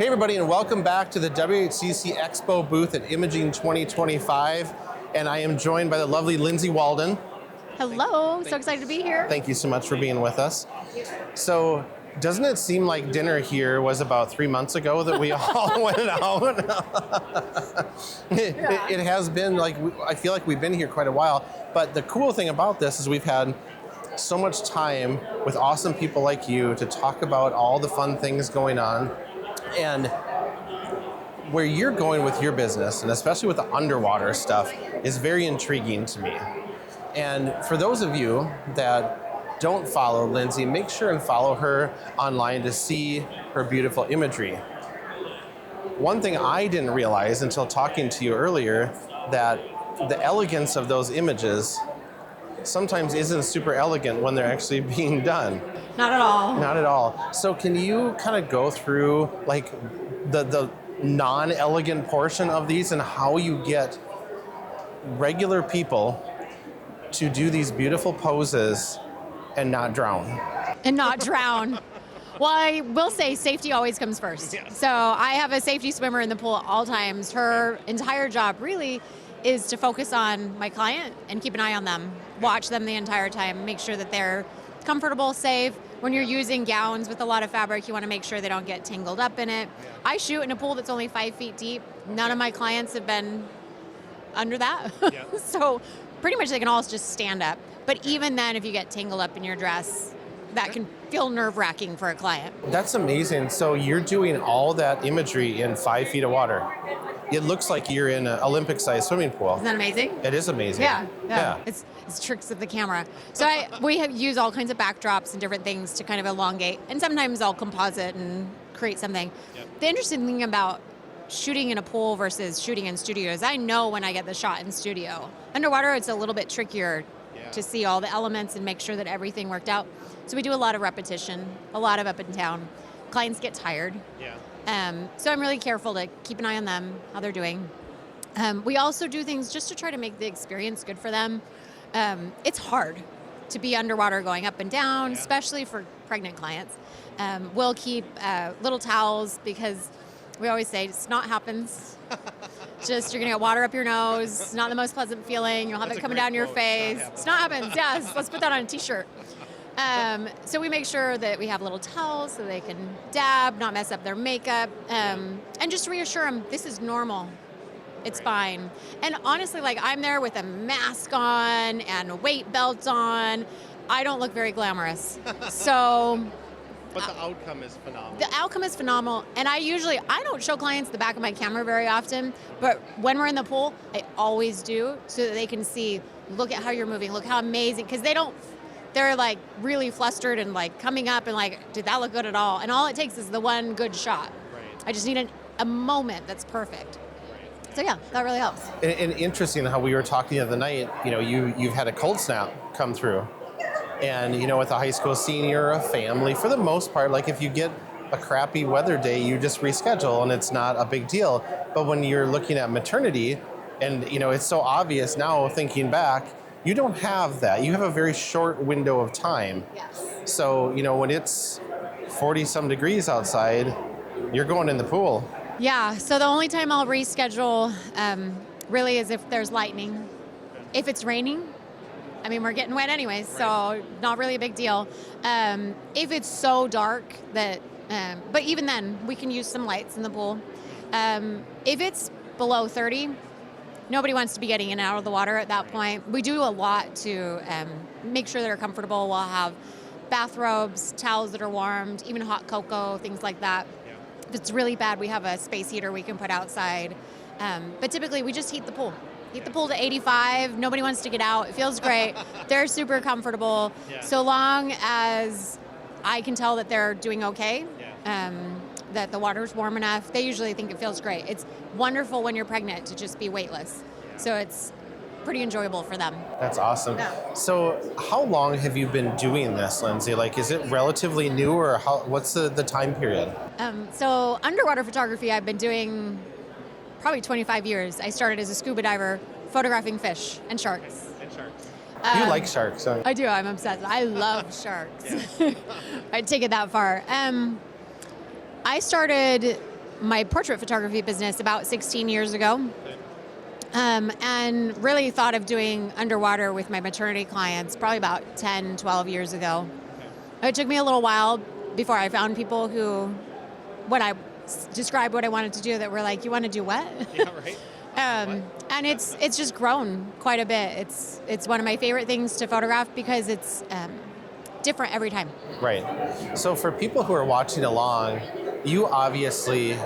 Hey everybody, and welcome back to the WHCC Expo booth at Imaging 2025. And I am joined by the lovely Lindsay Walden. Hello, so excited to be here. Thank you so much for being with us. So, doesn't it seem like dinner here was about 3 months ago that we all went out? It has been like, I feel like we've been here quite a while. But the cool thing about this is we've had so much time with awesome people like you to talk about all the fun things going on. And where you're going with your business, and especially with the underwater stuff, is very intriguing to me. And for those of you that don't follow Lindsay, make sure and follow her online to see her beautiful imagery. One thing I didn't realize until talking to you earlier, that the elegance of those images sometimes isn't super elegant when they're actually being done. Not at all. Not at all. So can you kind of go through like the non-elegant portion of these and how you get regular people to do these beautiful poses and not drown? And not drown. Well, I will say safety always comes first. Yes. So I have a safety swimmer in the pool at all times. Her entire job really is to focus on my client and keep an eye on them. Watch them the entire time, make sure that they're comfortable, safe. When you're using gowns with a lot of fabric, you want to make sure they don't get tangled up in it. I shoot in a pool that's only 5 feet deep. None of my clients have been under that. Yeah. So pretty much they can all just stand up. But even then, if you get tangled up in your dress, that can feel nerve-wracking for a client. That's amazing. So you're doing all that imagery in 5 feet of water. It looks like you're in an Olympic-sized swimming pool. Isn't that amazing? It is amazing. Yeah. It's tricks of the camera. So we use all kinds of backdrops and different things to kind of elongate, and sometimes I'll composite and create something. Yep. The interesting thing about shooting in a pool versus shooting in studios, I know when I get the shot in studio. Underwater, it's a little bit trickier to see all the elements and make sure that everything worked out. So we do a lot of repetition, a lot of up and down. Clients get tired. Yeah. So I'm really careful to keep an eye on them, how they're doing. We also do things just to try to make the experience good for them. It's hard to be underwater going up and down, especially for pregnant clients. We'll keep little towels because we always say snot happens. Just you're gonna get water up your nose. It's not the most pleasant feeling. You'll have it coming down your face. Snot happens. Yes, let's put that on a t-shirt. So we make sure that we have little towels so they can dab, not mess up their makeup, and just reassure them this is normal. It's fine. And honestly, like I'm there with a mask on and a weight belt on. I don't look very glamorous. So. But the outcome is phenomenal. The outcome is phenomenal. And I don't show clients the back of my camera very often, but when we're in the pool, I always do so that they can see, look at how you're moving, look how amazing, because they're like really flustered and like coming up and like, did that look good at all? And all it takes is the one good shot. Right. I just need a moment that's perfect. Right. So yeah, that really helps. And interesting how we were talking the other night, you've had a cold snap come through. And, with a high school senior, a family, for the most part, like if you get a crappy weather day, you just reschedule and it's not a big deal. But when you're looking at maternity and, it's so obvious now thinking back, you don't have that. You have a very short window of time. Yes. So, when it's 40 some degrees outside, you're going in the pool. Yeah. So the only time I'll reschedule really is if there's lightning. If it's raining, I mean, we're getting wet anyways, so not really a big deal. If it's so dark that, but even then, we can use some lights in the pool. If it's below 30, nobody wants to be getting in and out of the water at that point. We do a lot to make sure they're comfortable. We'll have bathrobes, towels that are warmed, even hot cocoa, things like that. Yeah. If it's really bad, we have a space heater we can put outside. But typically, we just heat the pool. Heat the pool to 85. Nobody wants to get out. It feels great. They're super comfortable. Yeah. So long as I can tell that they're doing okay, that the water's warm enough, they usually think it feels great. It's wonderful when you're pregnant to just be weightless. So it's pretty enjoyable for them. That's awesome. Yeah. So how long have you been doing this, Lindsay? Like, is it relatively new or what's the time period? So underwater photography I've been doing probably 25 years. I started as a scuba diver photographing fish and sharks. You like sharks, huh? I do. I'm obsessed. I love sharks. I'd take it that far. I started my portrait photography business about 16 years ago. And really thought of doing underwater with my maternity clients probably about 10, 12 years ago. It took me a little while before I found people who, when I described what I wanted to do, that were like, you want to do what? Yeah, right. And it's just grown quite a bit. It's one of my favorite things to photograph because it's different every time. Right. So for people who are watching along, you obviously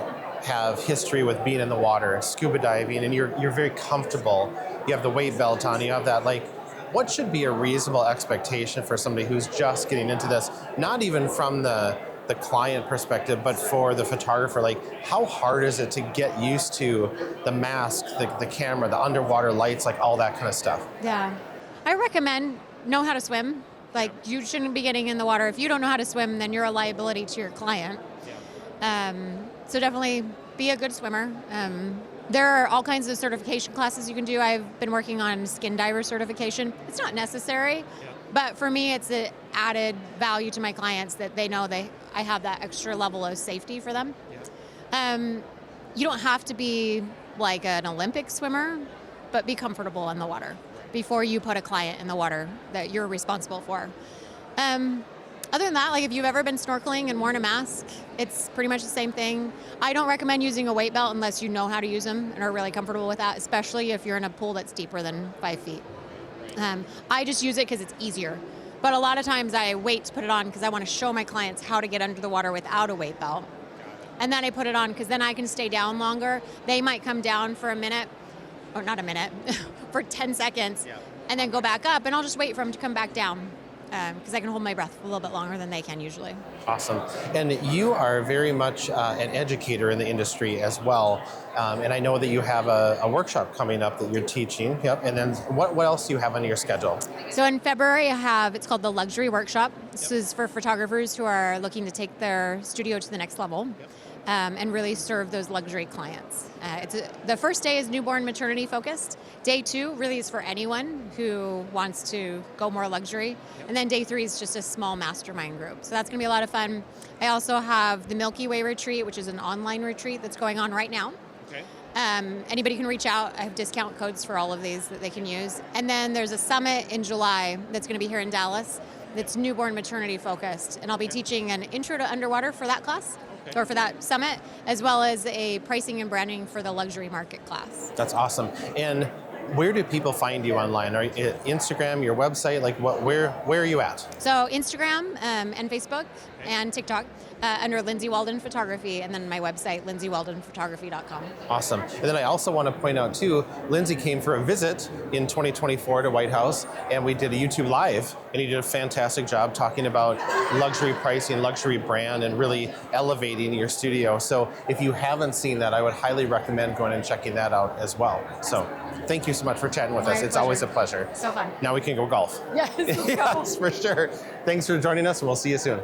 have history with being in the water, scuba diving, and you're very comfortable. You have the weight belt on, you have that, like, what should be a reasonable expectation for somebody who's just getting into this, not even from the client perspective, but for the photographer? Like, how hard is it to get used to the mask, the camera, the underwater lights, like all that kind of stuff? Yeah. I recommend know how to swim. Like, you shouldn't be getting in the water. If you don't know how to swim, then you're a liability to your client. So definitely be a good swimmer. There are all kinds of certification classes you can do. I've been working on skin diver certification. It's not necessary, but for me, it's an added value to my clients that they know I have that extra level of safety for them. You don't have to be like an Olympic swimmer, but be comfortable in the water before you put a client in the water that you're responsible for. Other than that, like, if you've ever been snorkeling and worn a mask, it's pretty much the same thing. I don't recommend using a weight belt unless you know how to use them and are really comfortable with that, especially if you're in a pool that's deeper than 5 feet. I just use it because it's easier. But a lot of times I wait to put it on because I want to show my clients how to get under the water without a weight belt. And then I put it on because then I can stay down longer. They might come down for a minute, or not a minute, for 10 seconds, and then go back up, and I'll just wait for them to come back down. Because I can hold my breath a little bit longer than they can usually. Awesome. And you are very much an educator in the industry as well. And I know that you have a workshop coming up that you're teaching. Yep. And then what else do you have on your schedule? So in February, it's called the Luxury Workshop. This is for photographers who are looking to take their studio to the next level. And really serve those luxury clients. The first day is newborn maternity focused. Day 2 really is for anyone who wants to go more luxury. And then day 3 is just a small mastermind group. So that's going to be a lot of fun. I also have the Milky Way retreat, which is an online retreat that's going on right now. Okay. Anybody can reach out. I have discount codes for all of these that they can use. And then there's a summit in July that's going to be here in Dallas that's newborn maternity focused. And I'll be teaching an intro to underwater for that class. Or for that summit, as well as a pricing and branding for the luxury market class. That's awesome. And where do people find you online? Are you Instagram, your website? Like, where are you at? So Instagram and Facebook and TikTok under Lindsay Walden Photography, and then my website, lindsaywaldenphotography.com. Awesome. And then I also want to point out too, Lindsay came for a visit in 2024 to White House, and we did a YouTube Live, and he did a fantastic job talking about luxury pricing, luxury brand, and really elevating your studio. So if you haven't seen that, I would highly recommend going and checking that out as well. So thank you so much for chatting with us. It's always a pleasure. So fun. Now we can go golf. Yes, let's go. Yes, for sure. Thanks for joining us, and we'll see you soon.